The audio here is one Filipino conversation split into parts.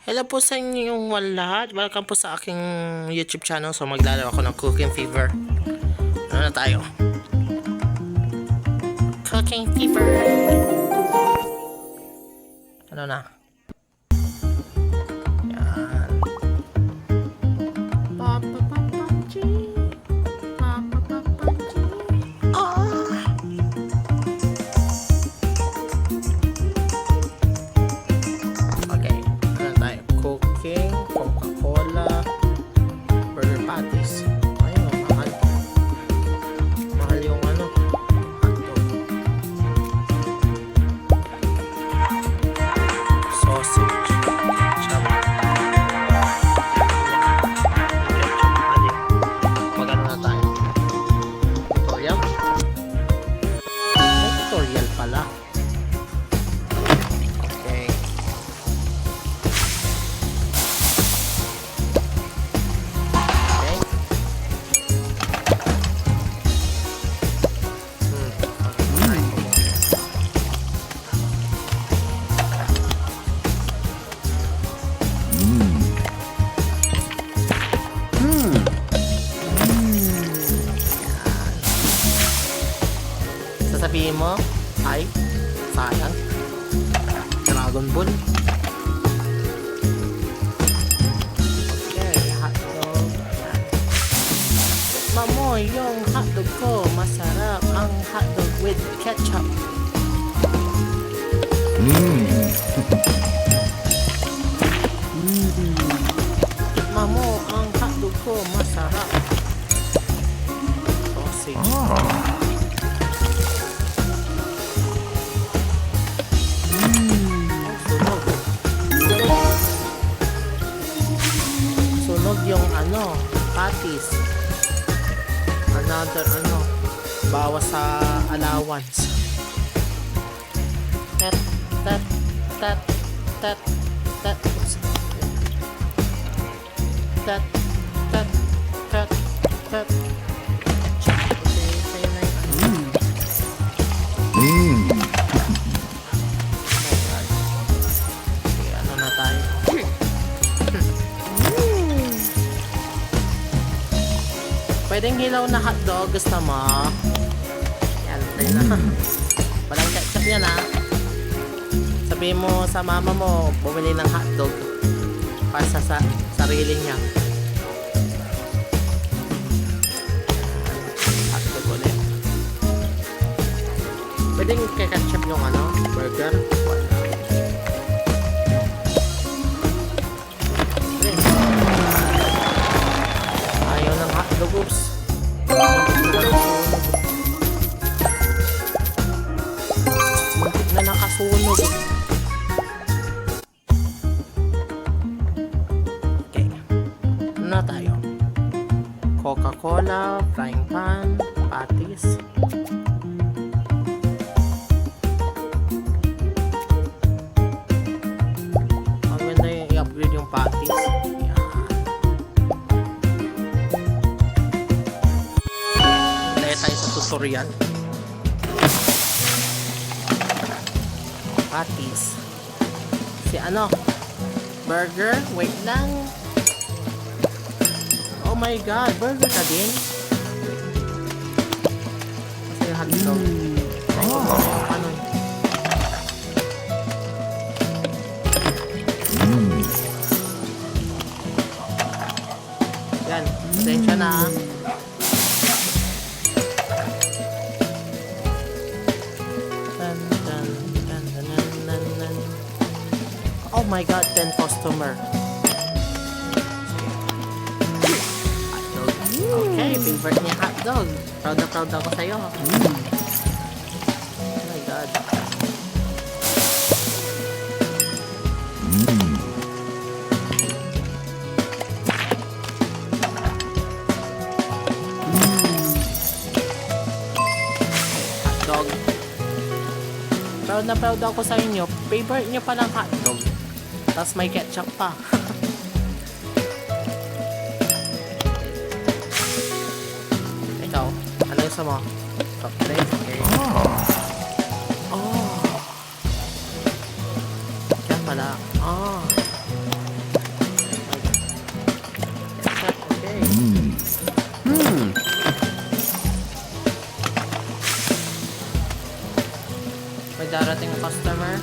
Hello po sa inyong lahat. Welcome po sa aking YouTube channel. So maglalaro ako ng Cooking Fever. Ano na tayo? Cooking Fever. Ano na? Yan. Okay. Ano na tayo? Cooking, Coca-Cola, burger patties. Ayun, mahal. Mahal yung ano, hotdog. Sausage. Chama. Magano na tayo? Tutorial? May tutorial pala. Okay. Okay. Sasabihin mo, ay, sayang. Dragon Ball. Okay, hotdog. Mamo, yung hotdog ko, masarap ang hotdog with ketchup. Mamo, ang hotdog ko, masarap. Sausage. Sunog yung ano, patties. Another ano, bawas sa allowance. Tet, tet, tet, tet, tet. Oops. Tet, tet, tet, tet. Okay, sa'yo na yung ano. Oh my God. Okay, ano na tayo? Pwedeng hilaw na hotdog, gusto mo? Yan, tayo na. Walang ketchup yan, ha? Sabihin mo sa mama mo, bumili ng hotdog para sa sarili niya. Hotdog ulit. Pwedeng ketchup yung ano, burger. Wala. Ayaw ng hotdog, oops. Muntik na nakasunog. Okay. Ano na tayo? Coca-Cola, frying pan, patties. Maganda yung i-upgrade yung patties. Yan. Dahil tayo sa tutorial. Patties. Si ano? Burger? Wait lang. Oh my God, burger ka din? Kasi yung hotdog. Ano? Yan, pasensya na. Dun, dun, dun, dun, dun, dun, dun. Oh my God, 10 customer. Hotdog. Okay, favorite niya hotdog. Proud na proud ako sa'yo. Oh my God. Hotdog. Proud na proud ako sa inyo. Favorite niyo pa ng hotdog. Tapos may ketchup pa. Ikaw, ano gusto mo? Soft drinks? Okay. Oh. Kaya pala. Oh. May darating customer.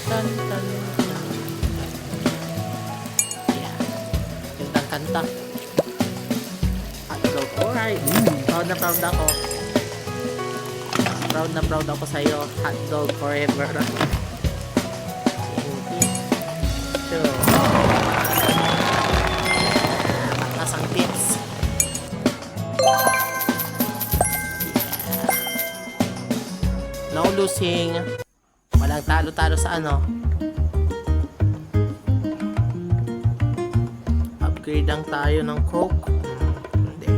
Tan, tan, tan. Yeah. Gandang kanta. Hotdog. Alright. Proud na proud ako. Proud na proud ako sa'yo. Hotdog forever. Sure. Mataas ang tips. No losing. Walang talo-talo sa ano. Upgrade lang tayo ng Coke. Hindi.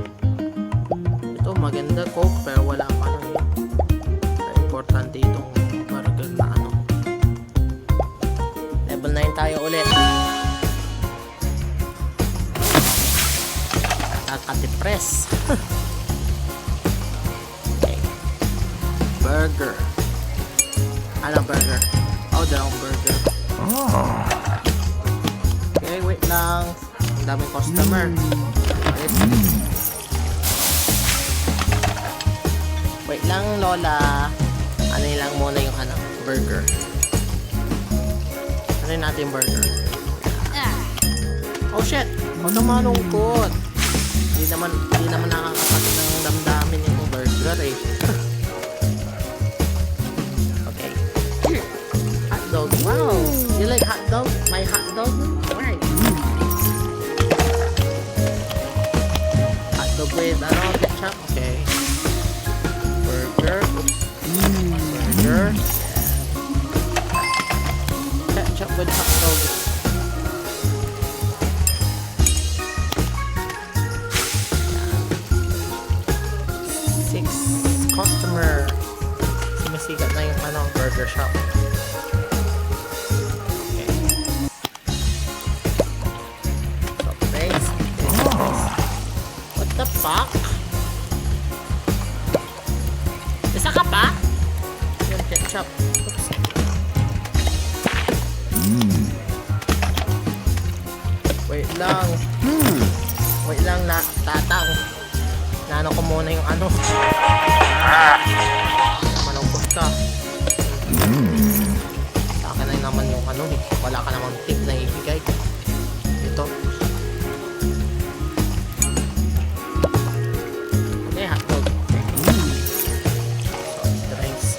Ito maganda Coke pero wala pa na yun. Importante itong burger na ano. Level 9 tayo ulit. Nakatipress. Okay. Burger. Anong burger? Oh, dalawang burger. Okay, wait lang. Ang daming customer. Wait lang, Lola. Ano lang muna yung ano, burger. Ano natin burger? Oh shit! Huwag na malungkot. Hindi naman nakakapagod ng damdamin yung burger eh. Okay. Hotdog. Wow! You like hotdog? My hotdog? Alright. Hotdog with ano, ketchup? Okay. Burger. Burger. Ketchup with hotdog. Customer. Sumisikat na yung ano, burger shop. Okay. So, thanks. What the fuck? Isa ka pa? Yung ketchup. Oops. Wait lang. Wait lang na tatang. Naano ko muna yung ano. Malungkot ka. Sa akin na naman yung ano eh. Wala ka namang tip na ibigay. Ito. Okay, hotdog. Soft drinks.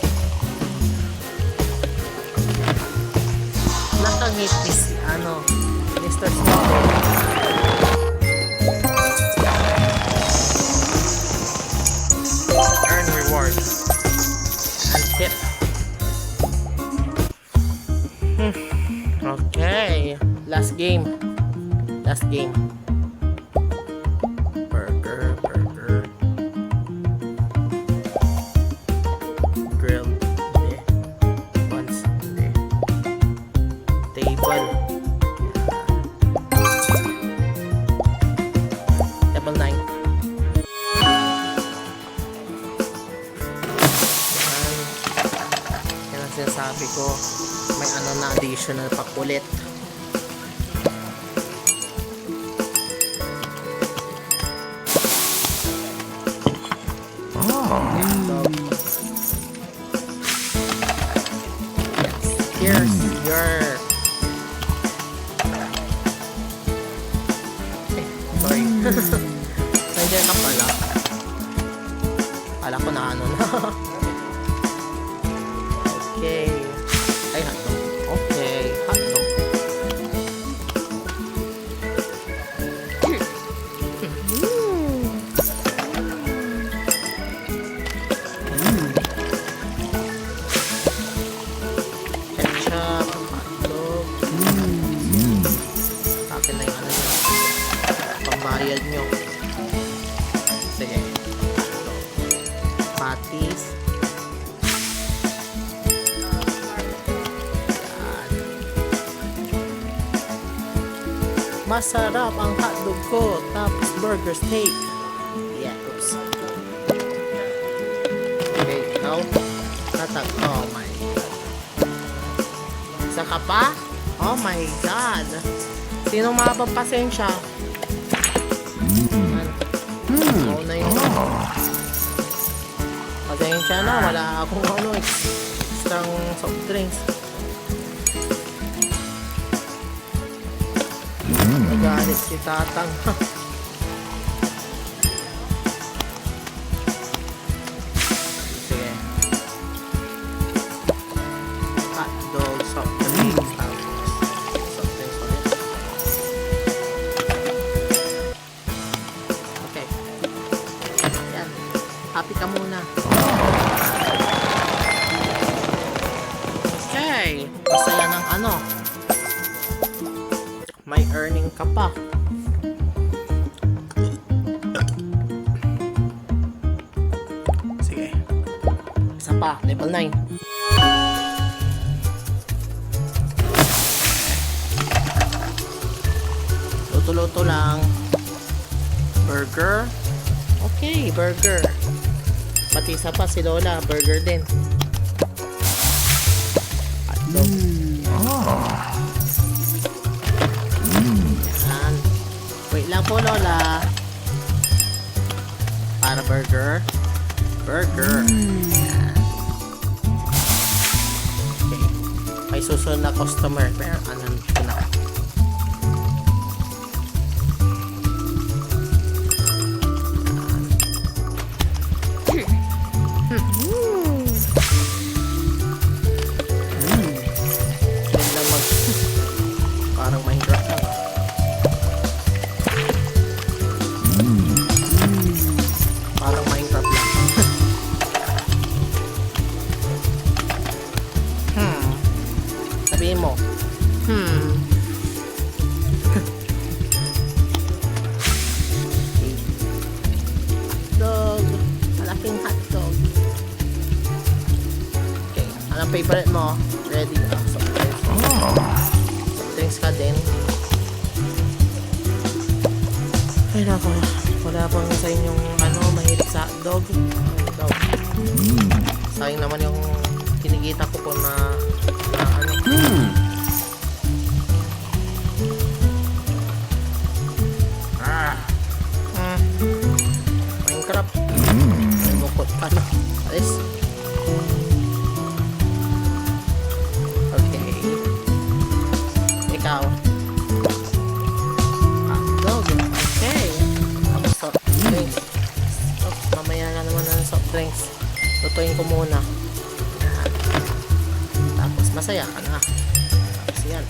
Nakangiti si ano, Mr. Small. Earn reward and tip. Okay, last game. Burger. Grilled. Hindi. Buns. Hindi. Table. Table 9. Sinasabi ko may ano na additional pa ulit. Here's your sorry. Nandiyan ka pala. Kala ko na ano na. Okay. Ay, hotdog. Okay, hotdog. Ketchup, hotdog. Akin na yung ano nyo. Pambayad nyo. Sige. Patties. Masarap ang hotdog ko, tapos burger steak. Yeah, oops. Okay, now, natag. Oh my God. Isa ka pa? Oh my God. Sino mabang pasensya? Oo na yun. Pasensya na. Wala akong extrang soft drinks. Nagalit si Tatang. Sige. Hotdog, soft drinks. Soft drinks ulit. Okay. Yan. Happy ka muna. Okay. Masaya ng may earning ka pa. Sige. Isa pa, level 9. Luto-luto lang. Burger. Okay, burger. Pati isa pa si Lola, burger din. Hotdog. Yan. Wait lang po, Lola. Para burger. Burger. Yan. Okay. May susunod na customer. Pero ano ito na. Parang mahirap lang. Parang Minecraft lang. Sabihin mo. Hotdog. Malaking hotdog. Okay. Anong favorite mo? Ready? Drinks ka din. Ay nako, wala pang sa inyong mahilig sa hotdog. Sayang naman yung kinikita ko po na Minecraft. Nagukot pa na. Alis. Okay. Ikaw. Hotdog. Okay. Tapos soft drinks. Mamaya na naman ng soft drinks. Tutuin ko muna. Yan. Tapos masaya ka na. Tapos yan.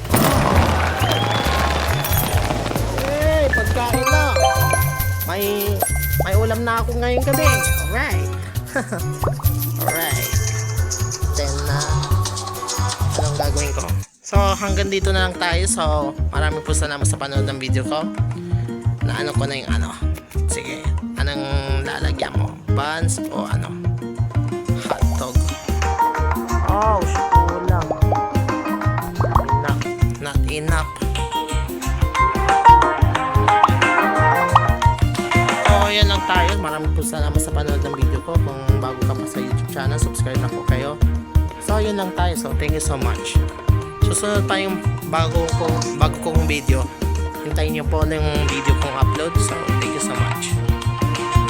Hey, pagkain na. May ulam na ako ngayong gabi. Alright. Alright. Then anong gagawin ko? So, hanggang dito na lang tayo. So, maraming po salamat sa panood ng video ko. Na ko na yung Sige, anong lalagyan mo? Buns o hotdog? Oh, kulang. Enough. Not enough. So, yan lang tayo. Maraming po salamat sa panood ng video ko. Kung bago ka pa sa YouTube channel, subscribe na po kayo. So, yun lang tayo. So, thank you so much. Susunod pa yung bago kong video. Hintayin nyo po yung video kong upload. So, thank you so much.